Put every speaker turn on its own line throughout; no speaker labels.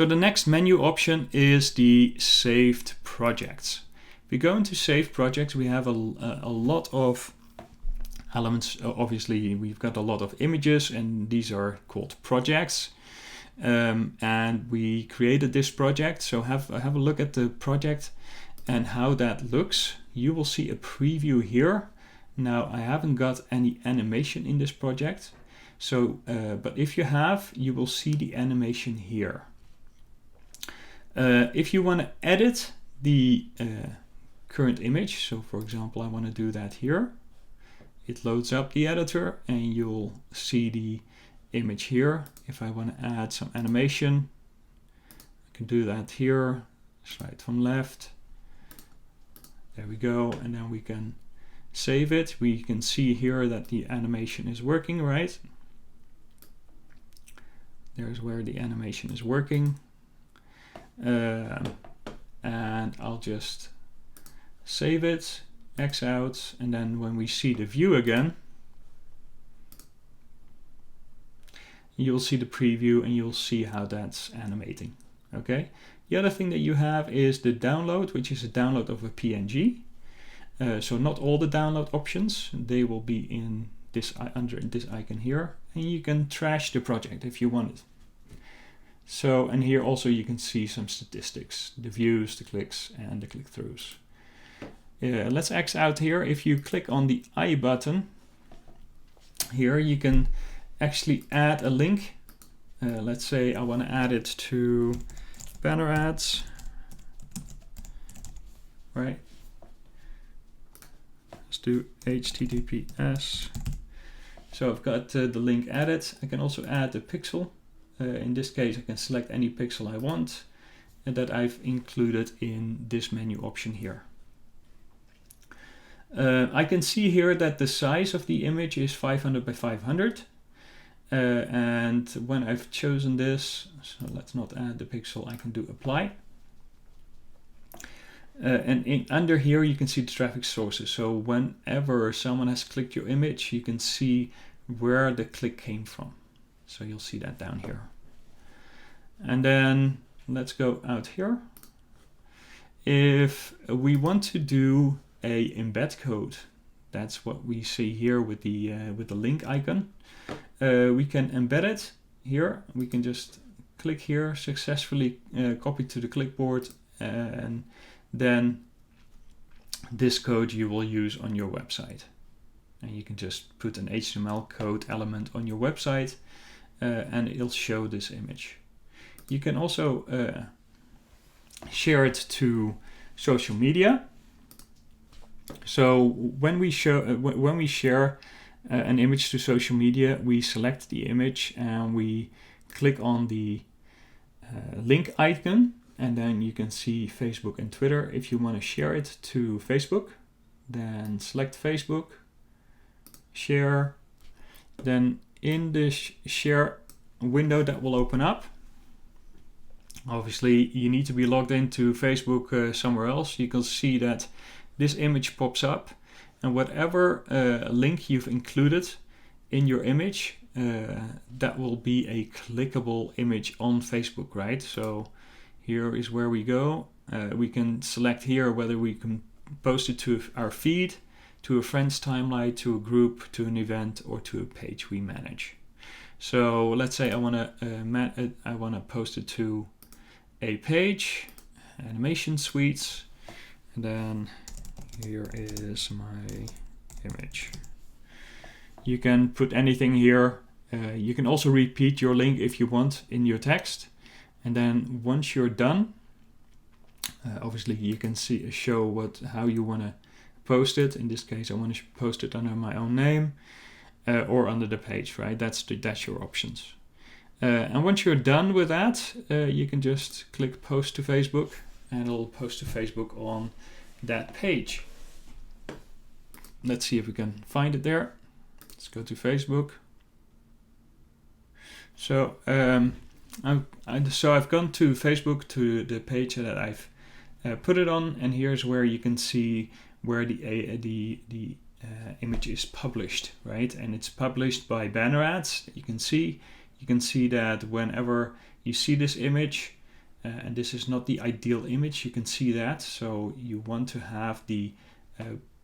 So the next menu option is the saved projects. If we go into saved projects, we have a lot of elements. Obviously, we've got a lot of images, and these are called projects. And we created this project, so have a look at the project and how that looks. You will see a preview here. Now, I haven't got any animation in this project, so but if you have, you will see the animation here. If you want to edit the current image, so for example, I want to do that here, it loads up the editor and you'll see the image here. If I want to add some animation, I can do that here, slide from left, there we go, and then we can save it. We can see here that the animation is working, right? There's where the animation is working. And I'll just save it, X out, and then when we see the view again, you'll see the preview and you'll see how that's animating. Okay. The other thing that you have is the download, which is a download of a PNG. So not all the download options, they will be in this under this icon here, and you can trash the project if you want it. So, and here also you can see some statistics, the views, the clicks, and the click-throughs. Let's X out here. If you click on the I button here, you can actually add a link. Let's say I want to add it to BanrAds, right? Let's do HTTPS. So I've got the link added. I can also add a pixel. In this case, I can select any pixel I want, and that I've included in this menu option here. I can see here that the size of the image is 500 by 500. And when I've chosen this, so let's not add the pixel, I can do apply. And under here you can see the traffic sources. So whenever someone has clicked your image, you can see where the click came from. So you'll see that down here. And then let's go out here. If we want to do a embed code, that's what we see here with the link icon. We can embed it here. We can just click here, successfully copy to the clipboard, and then this code you will use on your website. And you can just put an HTML code element on your website, and it'll show this image. You can also share it to social media. So when we share an image to social media, we select the image and we click on the link icon, and then you can see Facebook and Twitter. If you want to share it to Facebook, then select Facebook, share. Then in the share window that will open up, obviously you need to be logged into Facebook somewhere else. You can see that this image pops up, and whatever link you've included in your image, that will be a clickable image on Facebook, right? So here is where we go. We can select here whether we can post it to our feed, to a friend's timeline, to a group, to an event, or to a page we manage. So let's say I want to post it to a page, animation suites, and then here is my image. You can put anything here. You can also repeat your link if you want in your text. And then once you're done, obviously you can show how you want to post it. In this case, I want to post it under my own name or under the page, right? That's your options. And once you're done with that, you can just click post to Facebook, and it'll post to Facebook on that page. Let's see if we can find it there. Let's go to Facebook. So I've gone to Facebook, to the page that I've put it on, and here's where you can see where the image is published, right? And it's published by BanrAds. You can see that whenever you see this image, and this is not the ideal image, you can see that. So you want to have the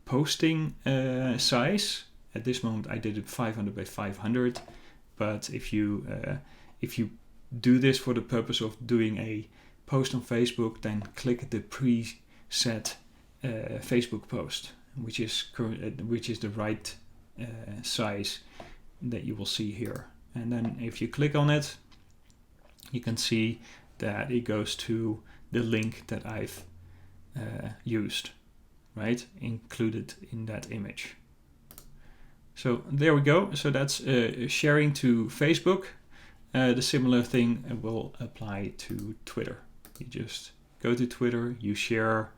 posting size. At this moment I did it 500 by 500, but if you do this for the purpose of doing a post on Facebook, then click the preset Facebook post, which is the right size that you will see here. And then if you click on it, you can see that it goes to the link that I've used, right, included in that image. So there we go. So that's sharing to Facebook. The similar thing will apply to Twitter. You just go to Twitter, you share,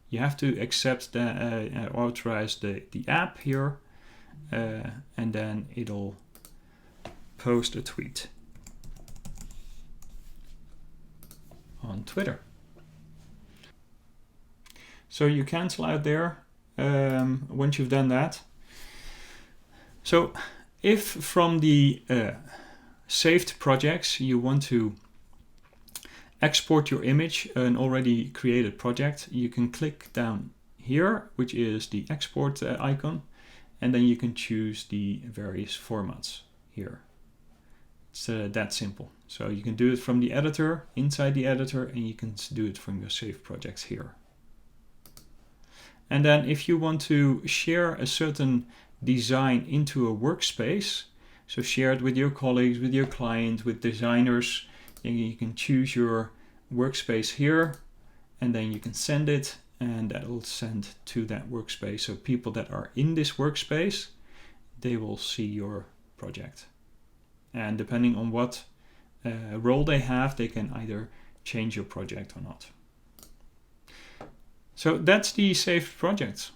you have to accept the authorize the app here, and then it'll post a tweet on Twitter. So you cancel out there once you've done that. So if from the saved projects you want to export your image, an already created project, you can click down here, which is the export icon, and then you can choose the various formats here. It's that simple. So you can do it from the editor, inside the editor, and you can do it from your saved projects here. And then if you want to share a certain design into a workspace, so share it with your colleagues, with your client, with designers, and you can choose your workspace here, and then you can send it, and that will send to that workspace. So people that are in this workspace, they will see your project. And depending on what role they have, they can either change your project or not. So that's the saved project.